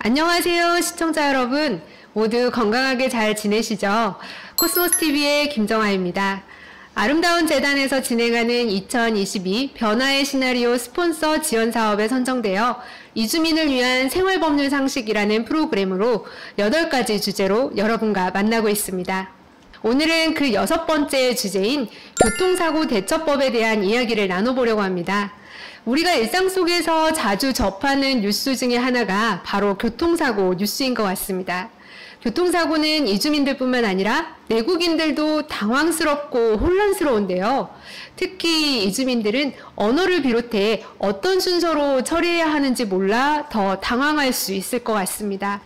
안녕하세요, 시청자 여러분. 모두 건강하게 잘 지내시죠? 코스모스TV의 김정아입니다. 아름다운 재단에서 진행하는 2022 변화의 시나리오 스폰서 지원 사업에 선정되어 이주민을 위한 생활법률 상식이라는 프로그램으로 8가지 주제로 여러분과 만나고 있습니다. 오늘은 그 6번째 주제인 교통사고 대처법에 대한 이야기를 나눠보려고 합니다. 우리가 일상 속에서 자주 접하는 뉴스 중에 하나가 바로 교통사고 뉴스인 것 같습니다. 교통사고는 이주민들뿐만 아니라 내국인들도 당황스럽고 혼란스러운데요. 특히 이주민들은 언어를 비롯해 어떤 순서로 처리해야 하는지 몰라 더 당황할 수 있을 것 같습니다.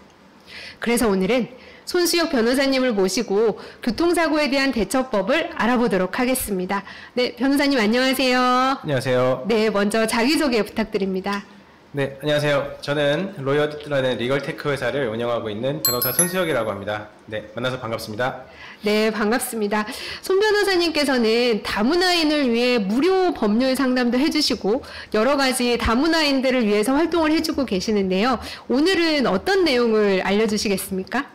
그래서 오늘은 손수혁 변호사님을 모시고 교통사고에 대한 대처법을 알아보도록 하겠습니다. 네, 변호사님 안녕하세요. 안녕하세요. 네, 먼저 자기소개 부탁드립니다. 네, 안녕하세요. 저는 로이어드라는 리걸테크 회사를 운영하고 있는 변호사 손수혁이라고 합니다. 네, 만나서 반갑습니다. 네, 반갑습니다. 손 변호사님께서는 다문화인을 위해 무료 법률 상담도 해주시고 여러 가지 다문화인들을 위해서 활동을 해주고 계시는데요. 오늘은 어떤 내용을 알려주시겠습니까?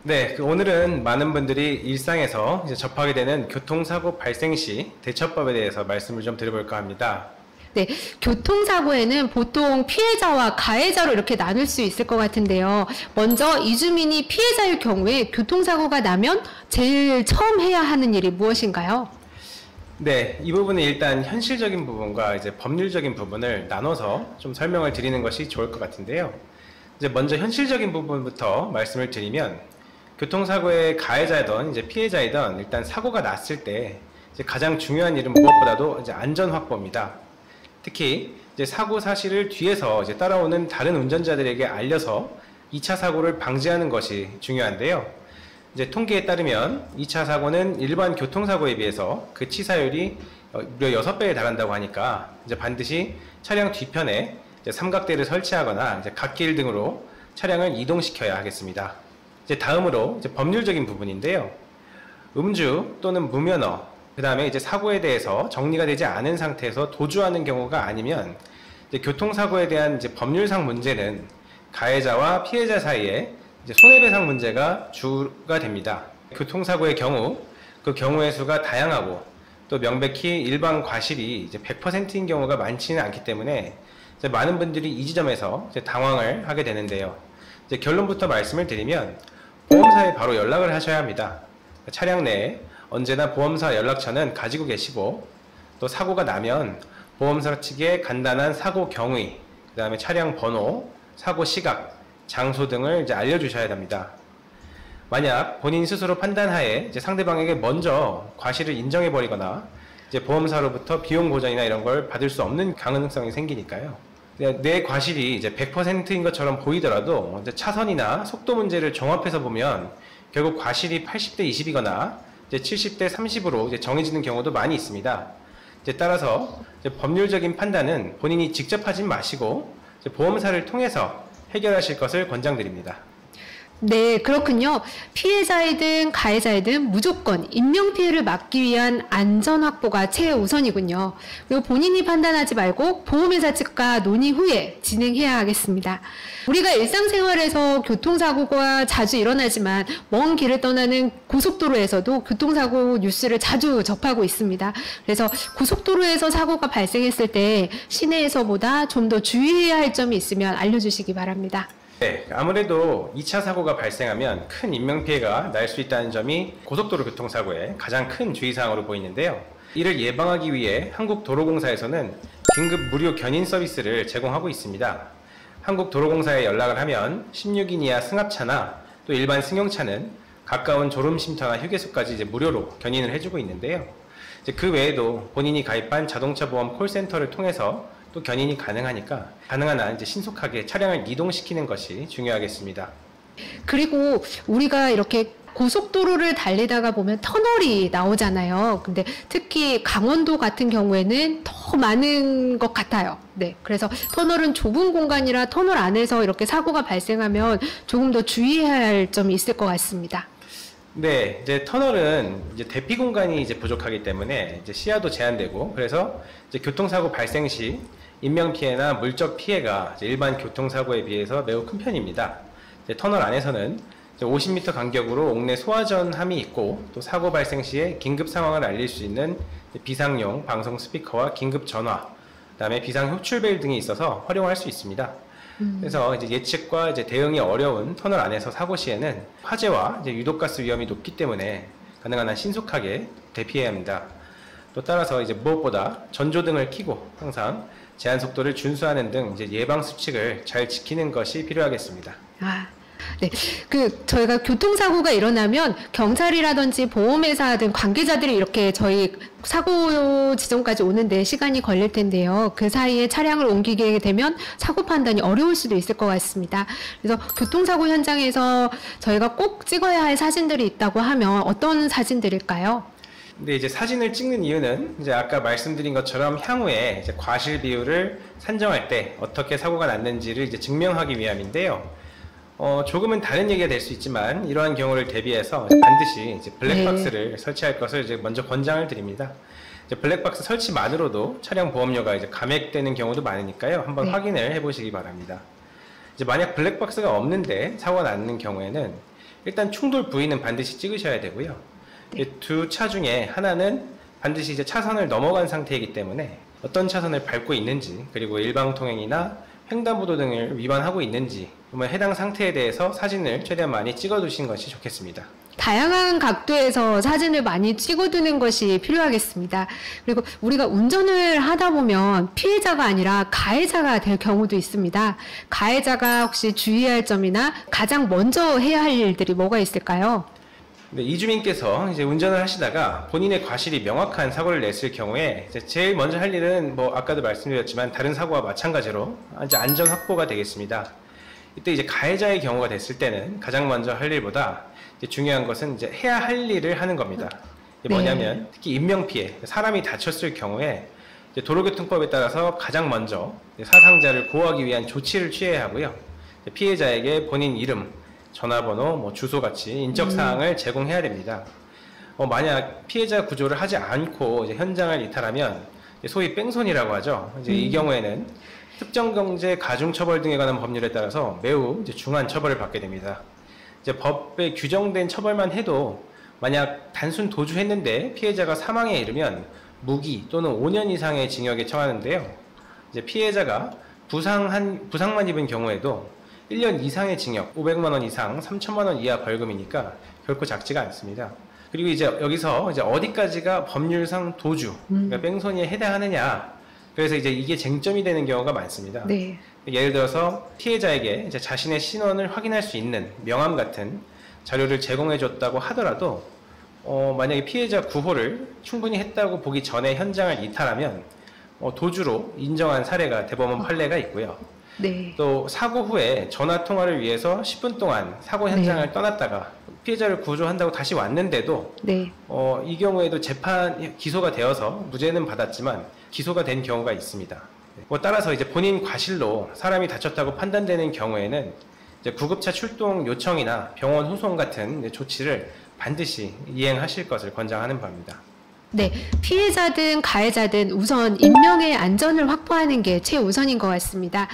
네, 오늘은 많은 분들이 일상에서 이제 접하게 되는 교통사고 발생 시 대처법에 대해서 말씀을 좀 드려볼까 합니다. 네, 교통사고에는 보통 피해자와 가해자로 이렇게 나눌 수 있을 것 같은데요. 먼저 이주민이 피해자일 경우에 교통사고가 나면 제일 처음 해야 하는 일이 무엇인가요? 네, 이 부분은 일단 현실적인 부분과 이제 법률적인 부분을 나눠서 좀 설명을 드리는 것이 좋을 것 같은데요. 이제 먼저 현실적인 부분부터 말씀을 드리면 교통사고의 가해자이든 이제 피해자이든 일단 사고가 났을 때 이제 가장 중요한 일은 무엇보다도 이제 안전 확보입니다. 특히 이제 사고 사실을 뒤에서 이제 따라오는 다른 운전자들에게 알려서 2차 사고를 방지하는 것이 중요한데요. 이제 통계에 따르면 2차 사고는 일반 교통사고에 비해서 그 치사율이 무려 6배에 달한다고 하니까 이제 반드시 차량 뒤편에 이제 삼각대를 설치하거나 이제 갓길 등으로 차량을 이동시켜야 하겠습니다. 이제 다음으로 이제 법률적인 부분인데요. 음주 또는 무면허, 그 다음에 이제 사고에 대해서 정리가 되지 않은 상태에서 도주하는 경우가 아니면 이제 교통사고에 대한 이제 법률상 문제는 가해자와 피해자 사이에 이제 손해배상 문제가 주가 됩니다. 교통사고의 경우 그 경우의 수가 다양하고 또 명백히 일반 과실이 이제 100%인 경우가 많지는 않기 때문에 이제 많은 분들이 이 지점에서 이제 당황을 하게 되는데요. 이제 결론부터 말씀을 드리면 보험사에 바로 연락을 하셔야 합니다. 차량 내에 언제나 보험사 연락처는 가지고 계시고 또 사고가 나면 보험사 측에 간단한 사고 경위, 그 다음에 차량 번호, 사고 시각, 장소 등을 이제 알려주셔야 됩니다. 만약 본인 스스로 판단하에 이제 상대방에게 먼저 과실을 인정해버리거나 이제 보험사로부터 비용 보전이나 이런 걸 받을 수 없는 가능성이 생기니까요. 내 과실이 이제 100%인 것처럼 보이더라도 이제 차선이나 속도 문제를 종합해서 보면 결국 과실이 80대 20이거나 이제 70대 30으로 이제 정해지는 경우도 많이 있습니다. 이제 따라서 이제 법률적인 판단은 본인이 직접 하지 마시고 이제 보험사를 통해서 해결하실 것을 권장드립니다. 네, 그렇군요. 피해자이든 가해자이든 무조건 인명피해를 막기 위한 안전 확보가 최우선이군요. 그리고 본인이 판단하지 말고 보험회사 측과 논의 후에 진행해야 하겠습니다. 우리가 일상생활에서 교통사고가 자주 일어나지만 먼 길을 떠나는 고속도로에서도 교통사고 뉴스를 자주 접하고 있습니다. 그래서 고속도로에서 사고가 발생했을 때 시내에서보다 좀 더 주의해야 할 점이 있으면 알려주시기 바랍니다. 네, 아무래도 2차 사고가 발생하면 큰 인명피해가 날 수 있다는 점이 고속도로 교통사고의 가장 큰 주의사항으로 보이는데요. 이를 예방하기 위해 한국도로공사에서는 긴급 무료 견인 서비스를 제공하고 있습니다. 한국도로공사에 연락을 하면 16인 이하 승합차나 또 일반 승용차는 가까운 졸음쉼터나 휴게소까지 이제 무료로 견인을 해주고 있는데요. 이제 그 외에도 본인이 가입한 자동차 보험 콜센터를 통해서 또 견인이 가능하니까 가능한 한 이제 신속하게 차량을 이동시키는 것이 중요하겠습니다. 그리고 우리가 이렇게 고속도로를 달리다가 보면 터널이 나오잖아요. 근데 특히 강원도 같은 경우에는 더 많은 것 같아요. 네. 그래서 터널은 좁은 공간이라 터널 안에서 이렇게 사고가 발생하면 조금 더 주의해야 할 점이 있을 것 같습니다. 네, 이제 터널은 이제 대피 공간이 이제 부족하기 때문에 이제 시야도 제한되고 그래서 이제 교통사고 발생 시 인명피해나 물적 피해가 일반 교통사고에 비해서 매우 큰 편입니다. 터널 안에서는 50m 간격으로 옥내 소화전함이 있고 또 사고 발생 시에 긴급 상황을 알릴 수 있는 비상용 방송 스피커와 긴급 전화, 그다음에 비상 호출벨 등이 있어서 활용할 수 있습니다. 그래서 이제 예측과 이제 대응이 어려운 터널 안에서 사고 시에는 화재와 이제 유독가스 위험이 높기 때문에 가능한 한 신속하게 대피해야 합니다. 또 따라서 이제 무엇보다 전조등을 켜고 항상 제한 속도를 준수하는 등 이제 예방 수칙을 잘 지키는 것이 필요하겠습니다. 네. 저희가 교통사고가 일어나면 경찰이라든지 보험회사 등 관계자들이 이렇게 저희 사고 지점까지 오는데 시간이 걸릴 텐데요. 그 사이에 차량을 옮기게 되면 사고 판단이 어려울 수도 있을 것 같습니다. 그래서 교통사고 현장에서 저희가 꼭 찍어야 할 사진들이 있다고 하면 어떤 사진들일까요? 근데 이제 사진을 찍는 이유는 이제 아까 말씀드린 것처럼 향후에 이제 과실 비율을 산정할 때 어떻게 사고가 났는지를 이제 증명하기 위함인데요. 조금은 다른 얘기가 될 수 있지만 이러한 경우를 대비해서 반드시 이제 블랙박스를 설치할 것을 이제 먼저 권장을 드립니다. 이제 블랙박스 설치만으로도 차량 보험료가 이제 감액되는 경우도 많으니까요. 한번 확인을 해보시기 바랍니다. 이제 만약 블랙박스가 없는데 사고가 났는 경우에는 일단 충돌 부위는 반드시 찍으셔야 되고요. 두 차 중에 하나는 반드시 이제 차선을 넘어간 상태이기 때문에 어떤 차선을 밟고 있는지, 그리고 일방통행이나 횡단보도 등을 위반하고 있는지 해당 상태에 대해서 사진을 최대한 많이 찍어두신 것이 좋겠습니다. 다양한 각도에서 사진을 많이 찍어두는 것이 필요하겠습니다. 그리고 우리가 운전을 하다 보면 피해자가 아니라 가해자가 될 경우도 있습니다. 가해자가 혹시 주의할 점이나 가장 먼저 해야 할 일들이 뭐가 있을까요? 네, 이주민께서 이제 운전을 하시다가 본인의 과실이 명확한 사고를 냈을 경우에 이제 제일 먼저 할 일은 아까도 말씀드렸지만 다른 사고와 마찬가지로 이제 안전 확보가 되겠습니다. 이때 이제 가해자의 경우가 됐을 때는 가장 먼저 할 일보다 이제 중요한 것은 이제 해야 할 일을 하는 겁니다. 이게 뭐냐면 특히 인명피해, 사람이 다쳤을 경우에 이제 도로교통법에 따라서 가장 먼저 사상자를 보호하기 위한 조치를 취해야 하고요. 피해자에게 본인 이름, 전화번호, 주소같이 인적사항을 제공해야 됩니다. 만약 피해자 구조를 하지 않고 이제 현장을 이탈하면 소위 뺑소니라고 하죠. 이제 이 경우에는 특정경제 가중처벌 등에 관한 법률에 따라서 매우 이제 중한 처벌을 받게 됩니다. 이제 법에 규정된 처벌만 해도 만약 단순 도주했는데 피해자가 사망에 이르면 무기 또는 5년 이상의 징역에 처하는데요. 이제 피해자가 부상만 입은 경우에도 1년 이상의 징역, 500만 원 이상 3천만 원 이하 벌금이니까 결코 작지가 않습니다. 그리고 이제 여기서 이제 어디까지가 법률상 도주, 그러니까 뺑소니에 해당하느냐. 그래서 이제 이게 쟁점이 되는 경우가 많습니다. 네. 예를 들어서 피해자에게 이제 자신의 신원을 확인할 수 있는 명함 같은 자료를 제공해 줬다고 하더라도 만약에 피해자 구호를 충분히 했다고 보기 전에 현장을 이탈하면 도주로 인정한 사례가 대법원 판례가 있고요. 네. 또 사고 후에 전화 통화를 위해서 10분 동안 사고 현장을 떠났다가 피해자를 구조한다고 다시 왔는데도 이 경우에도 기소가 되어서 무죄는 받았지만 기소가 된 경우가 있습니다. 따라서 이제 본인 과실로 사람이 다쳤다고 판단되는 경우에는 이제 구급차 출동 요청이나 병원 후송 같은 조치를 반드시 이행하실 것을 권장하는 바입니다. 네, 피해자든 가해자든 우선 인명의 안전을 확보하는 게 최우선인 것 같습니다.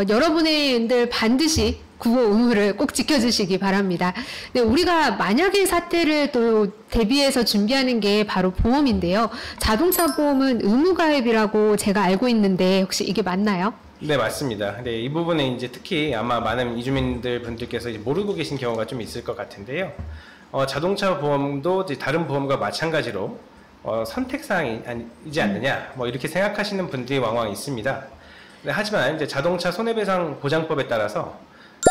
여러분들 반드시 구호 의무를 꼭 지켜주시기 바랍니다. 네, 우리가 만약의 사태를 또 대비해서 준비하는 게 바로 보험인데요. 자동차 보험은 의무가입이라고 제가 알고 있는데 혹시 이게 맞나요? 네, 맞습니다. 네, 이 부분에 이제 특히 아마 많은 이주민들 분들께서 이제 모르고 계신 경우가 좀 있을 것 같은데요. 자동차 보험도 이제 다른 보험과 마찬가지로 선택사항이지 않느냐, 이렇게 생각하시는 분들이 왕왕 있습니다. 네, 하지만 이제 자동차 손해배상 보장법에 따라서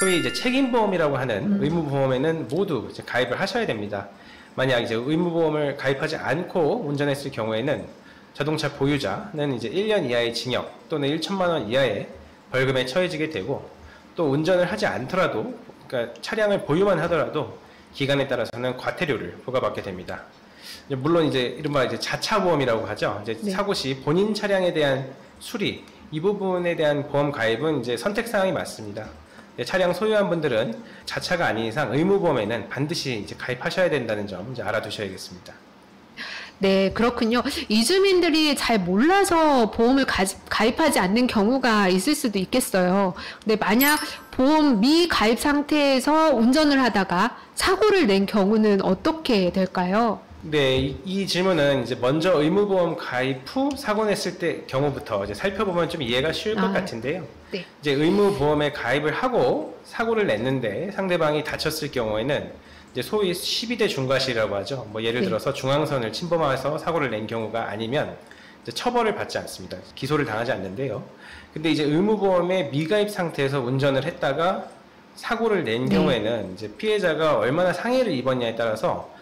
소위 이제 책임보험이라고 하는 의무보험에는 모두 이제 가입을 하셔야 됩니다. 만약 이제 의무보험을 가입하지 않고 운전했을 경우에는 자동차 보유자는 이제 1년 이하의 징역 또는 1천만 원 이하의 벌금에 처해지게 되고, 또 운전을 하지 않더라도, 그러니까 차량을 보유만 하더라도 기간에 따라서는 과태료를 부과받게 됩니다. 물론 이제 이른바 이제 자차보험이라고 하죠. 이제 사고 시 본인 차량에 대한 수리, 이 부분에 대한 보험 가입은 이제 선택사항이 맞습니다. 차량 소유한 분들은 자차가 아닌 이상 의무보험에는 반드시 이제 가입하셔야 된다는 점 이제 알아두셔야겠습니다. 네, 그렇군요. 이주민들이 잘 몰라서 보험을 가입하지 않는 경우가 있을 수도 있겠어요. 근데 만약 보험 미가입 상태에서 운전을 하다가 사고를 낸 경우는 어떻게 될까요? 네, 이 질문은 이제 먼저 의무보험 가입 후 사고 냈을 때 경우부터 이제 살펴보면 좀 이해가 쉬울 것 같은데요. 네. 이제 의무보험에 가입을 하고 사고를 냈는데 상대방이 다쳤을 경우에는 이제 소위 12대 중과실이라고 하죠. 뭐 예를 네. 들어서 중앙선을 침범해서 사고를 낸 경우가 아니면 이제 처벌을 받지 않습니다. 기소를 당하지 않는데요. 근데 이제 의무보험에 미가입 상태에서 운전을 했다가 사고를 낸 네. 경우에는 이제 피해자가 얼마나 상해를 입었냐에 따라서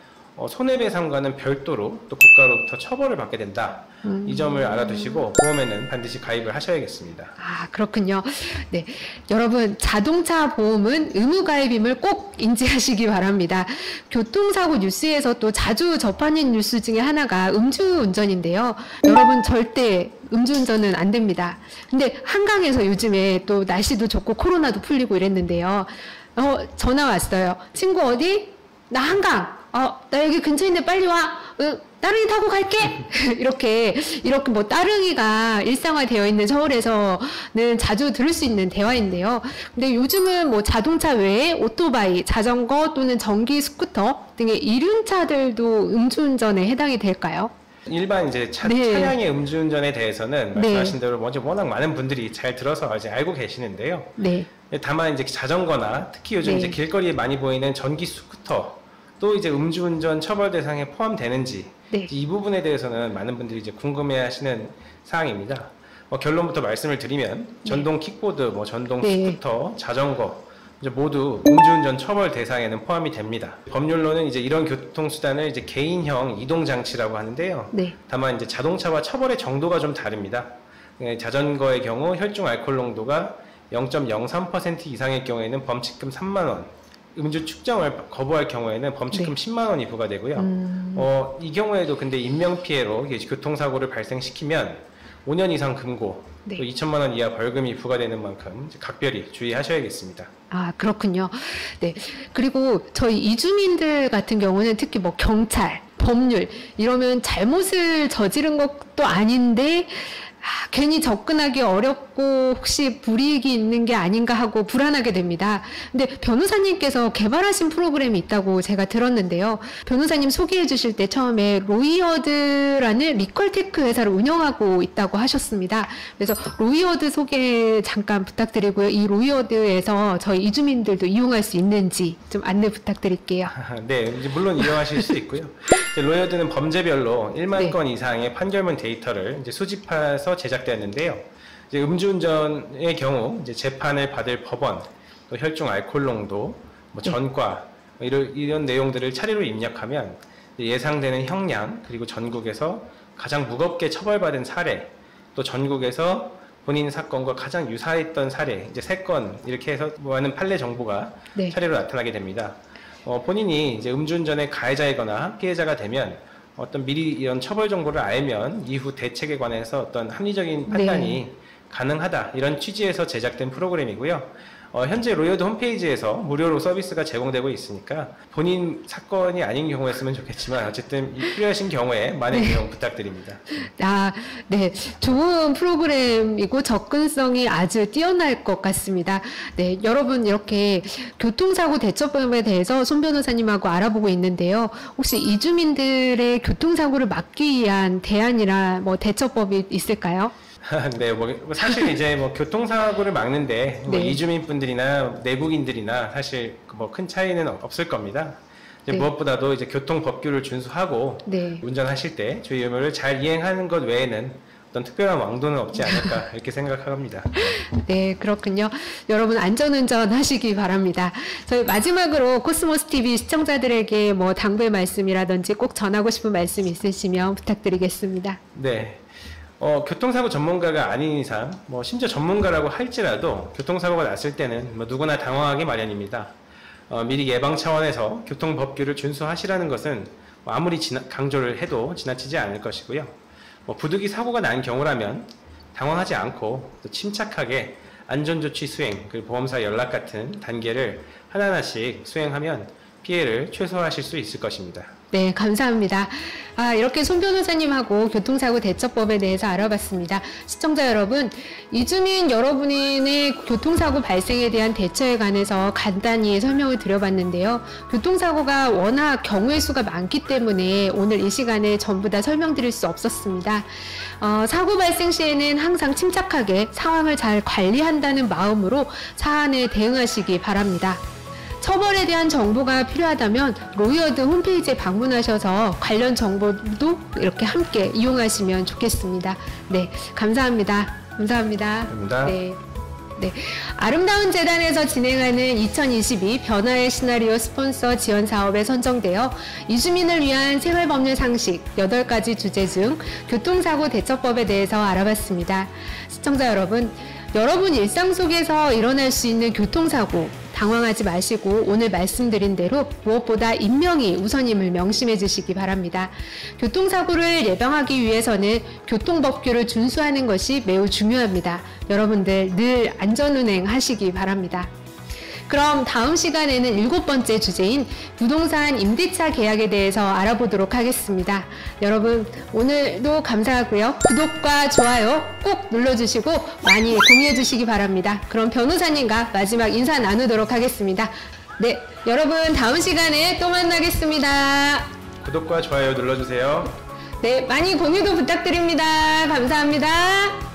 손해배상과는 별도로 또 국가로부터 처벌을 받게 된다. 이 점을 알아두시고 보험에는 반드시 가입을 하셔야겠습니다. 아, 그렇군요. 네. 여러분, 자동차 보험은 의무 가입임을 꼭 인지하시기 바랍니다. 교통사고 뉴스에서 또 자주 접하는 뉴스 중에 하나가 음주운전인데요. 여러분, 절대 음주운전은 안 됩니다. 근데 한강에서 요즘에 또 날씨도 좋고 코로나도 풀리고 이랬는데요. 전화 왔어요. 친구 어디? 나 한강. 나 여기 근처인데 빨리 와. 따릉이 타고 갈게. 이렇게 뭐 따릉이가 일상화되어 있는 서울에서는 자주 들을 수 있는 대화인데요. 근데 요즘은 뭐 자동차 외에 오토바이, 자전거 또는 전기 스쿠터 등의 이륜차들도 음주운전에 해당이 될까요? 일반 이제 네. 차량의 음주운전에 대해서는 네. 말씀하신 대로 먼저 워낙 많은 분들이 잘 들어서 이제 알고 계시는데요. 네. 다만 이제 자전거나 특히 요즘 네. 이제 길거리에 많이 보이는 전기 스쿠터 또 이제 음주운전 처벌 대상에 포함되는지 네. 이 부분에 대해서는 많은 분들이 이제 궁금해하시는 사항입니다. 결론부터 말씀을 드리면 전동 킥보드, 뭐 전동 네. 스쿠터, 자전거 이제 모두 음주운전 처벌 대상에는 포함이 됩니다. 법률로는 이제 이런 교통수단을 이제 개인형 이동 장치라고 하는데요. 네. 다만 이제 자동차와 처벌의 정도가 좀 다릅니다. 자전거의 경우 혈중 알코올 농도가 0.03% 이상의 경우에는 범칙금 3만 원. 음주 측정을 거부할 경우에는 범칙금 10만 원이 부과되고요. 이 경우에도 근데 인명피해로 교통사고를 발생시키면 5년 이상 금고, 네. 또 2천만 원 이하 벌금이 부과되는 만큼 각별히 주의하셔야겠습니다. 아, 그렇군요. 네. 그리고 저희 이주민들 같은 경우는 특히 뭐 경찰, 법률 이러면 잘못을 저지른 것도 아닌데 괜히 접근하기 어렵고 혹시 불이익이 있는 게 아닌가 하고 불안하게 됩니다. 근데 변호사님께서 개발하신 프로그램이 있다고 제가 들었는데요. 변호사님 소개해 주실 때 처음에 로이어드라는 리컬테크 회사를 운영하고 있다고 하셨습니다. 그래서 로이어드 소개 잠깐 부탁드리고요. 이 로이어드에서 저희 이주민들도 이용할 수 있는지 좀 안내 부탁드릴게요. 네, 이제 물론 이용하실 수 있고요. 로이어드는 범죄별로 1만 네. 건 이상의 판결문 데이터를 이제 수집해서 제작되었는데요. 이제 음주운전의 경우 이제 재판을 받을 법원, 또 혈중 알코올 농도, 뭐 전과 이런 내용들을 차례로 입력하면 예상되는 형량 그리고 전국에서 가장 무겁게 처벌받은 사례, 또 전국에서 본인 사건과 가장 유사했던 사례, 이제 3건 이렇게 해서 많은 판례 정보가 네. 차례로 나타나게 됩니다. 본인이 이제 음주운전의 가해자이거나 피해자가 되면 미리 이런 처벌 정보를 알면 이후 대책에 관해서 어떤 합리적인 판단이 네. 가능하다 이런 취지에서 제작된 프로그램이고요. 현재 로이어드 홈페이지에서 무료로 서비스가 제공되고 있으니까 본인 사건이 아닌 경우였으면 좋겠지만 어쨌든 필요하신 경우에 많은 이용 부탁드립니다. 아, 네. 좋은 프로그램이고 접근성이 아주 뛰어날 것 같습니다. 네. 여러분, 이렇게 교통사고 대처법에 대해서 손 변호사님하고 알아보고 있는데요. 혹시 이주민들의 교통사고를 막기 위한 대안이나 뭐 대처법이 있을까요? 네, 사실 이제 교통사고를 막는데 네. 이주민분들이나 내국인들이나 사실 큰 차이는 없을 겁니다. 이제 네. 무엇보다도 이제 교통법규를 준수하고 네. 운전하실 때 주의 의무를 잘 이행하는 것 외에는 어떤 특별한 왕도는 없지 않을까 이렇게 생각합니다. 네, 그렇군요. 여러분 안전운전 하시기 바랍니다. 저희 마지막으로 코스모스 TV 시청자들에게 뭐 당부의 말씀이라든지 꼭 전하고 싶은 말씀 있으시면 부탁드리겠습니다. 네. 교통사고 전문가가 아닌 이상, 심지어 전문가라고 할지라도 교통사고가 났을 때는 누구나 당황하기 마련입니다. 미리 예방 차원에서 교통법규를 준수하시라는 것은 아무리 강조를 해도 지나치지 않을 것이고요. 부득이 사고가 난 경우라면 당황하지 않고 또 침착하게 안전조치 수행, 그리고 보험사 연락 같은 단계를 하나하나씩 수행하면 피해를 최소화하실 수 있을 것입니다. 네, 감사합니다. 이렇게 손 변호사님하고 교통사고 대처법에 대해서 알아봤습니다. 시청자 여러분, 이주민 여러분의 교통사고 발생에 대한 대처에 관해서 간단히 설명을 드려봤는데요. 교통사고가 워낙 경우의 수가 많기 때문에 오늘 이 시간에 전부 다 설명드릴 수 없었습니다. 사고 발생 시에는 항상 침착하게 상황을 잘 관리한다는 마음으로 사안에 대응하시기 바랍니다. 처벌에 대한 정보가 필요하다면 로이어드 홈페이지에 방문하셔서 관련 정보도 이렇게 함께 이용하시면 좋겠습니다. 네, 감사합니다. 감사합니다. 감사합니다. 네. 아름다운 재단에서 진행하는 2022 변화의 시나리오 스폰서 지원 사업에 선정되어 이주민을 위한 생활법률 상식 8가지 주제 중 교통사고 대처법에 대해서 알아봤습니다. 시청자 여러분, 여러분 일상 속에서 일어날 수 있는 교통사고 당황하지 마시고 오늘 말씀드린 대로 무엇보다 인명이 우선임을 명심해 주시기 바랍니다. 교통사고를 예방하기 위해서는 교통법규를 준수하는 것이 매우 중요합니다. 여러분들 늘 안전운행 하시기 바랍니다. 그럼 다음 시간에는 7번째 주제인 부동산 임대차 계약에 대해서 알아보도록 하겠습니다. 여러분 오늘도 감사하고요. 구독과 좋아요 꼭 눌러주시고 많이 공유해 주시기 바랍니다. 그럼 변호사님과 마지막 인사 나누도록 하겠습니다. 네, 여러분 다음 시간에 또 만나겠습니다. 구독과 좋아요 눌러주세요. 네, 많이 공유도 부탁드립니다. 감사합니다.